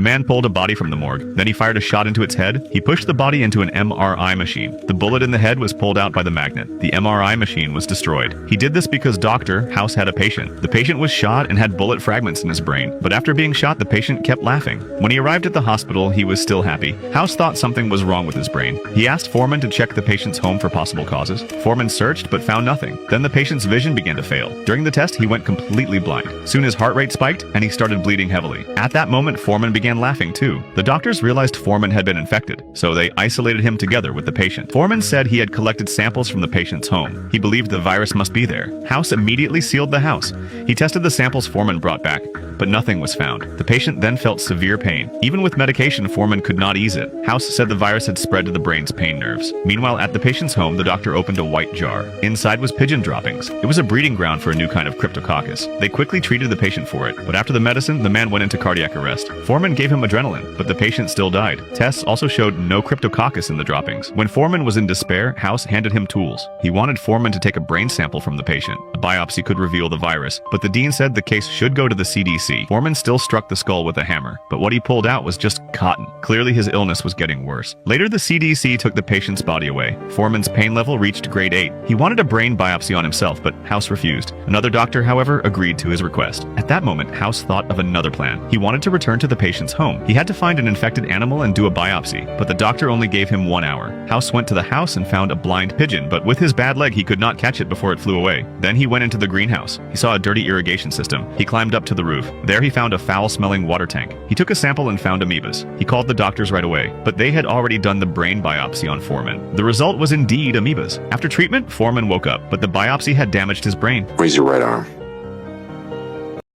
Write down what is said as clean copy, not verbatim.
The man pulled a body from the morgue. Then he fired a shot into its head. He pushed the body into an MRI machine. The bullet in the head was pulled out by the magnet. The MRI machine was destroyed. He did this because Dr. House had a patient. The patient was shot and had bullet fragments in his brain, but after being shot, the patient kept laughing. When he arrived at the hospital, he was still happy. House thought something was wrong with his brain. He asked Foreman to check the patient's home for possible causes. Foreman searched but found nothing. Then the patient's vision began to fail. During the test, he went completely blind. Soon his heart rate spiked and he started bleeding heavily. At that moment, Foreman began laughing too. The doctors realized Foreman had been infected, so they isolated him together with the patient. Foreman said he had collected samples from the patient's home. He believed the virus must be there. House immediately sealed the house. He tested the samples Foreman brought back, but nothing was found. The patient then felt severe pain. Even with medication, Foreman could not ease it. House said the virus had spread to the brain's pain nerves. Meanwhile, at the patient's home, the doctor opened a white jar. Inside was pigeon droppings. It was a breeding ground for a new kind of cryptococcus. They quickly treated the patient for it, but after the medicine, the man went into cardiac arrest. Foreman gave him adrenaline, but the patient still died. Tests also showed no cryptococcus in the droppings. When Foreman was in despair, House handed him tools. He wanted Foreman to take a brain sample from the patient. A biopsy could reveal the virus, but the dean said the case should go to the CDC. Foreman still struck the skull with a hammer, but what he pulled out was just cotton. Clearly his illness was getting worse. Later, the CDC took the patient's body away. Foreman's pain level reached grade 8. He wanted a brain biopsy on himself, but House refused. Another doctor, however, agreed to his request. At that moment, House thought of another plan. He wanted to return to the patient's home. He had to find an infected animal and do a biopsy, but the doctor only gave him 1 hour. House went to the house and found a blind pigeon, but with his bad leg, he could not catch it before it flew away. Then he went into the greenhouse. He saw a dirty irrigation system. He climbed up to the roof. There he found a foul-smelling water tank. He took a sample and found amoebas. He called the doctors right away, but they had already done the brain biopsy on Foreman. The result was indeed amoebas. After treatment, Foreman woke up, but the biopsy had damaged his brain. Raise your right arm.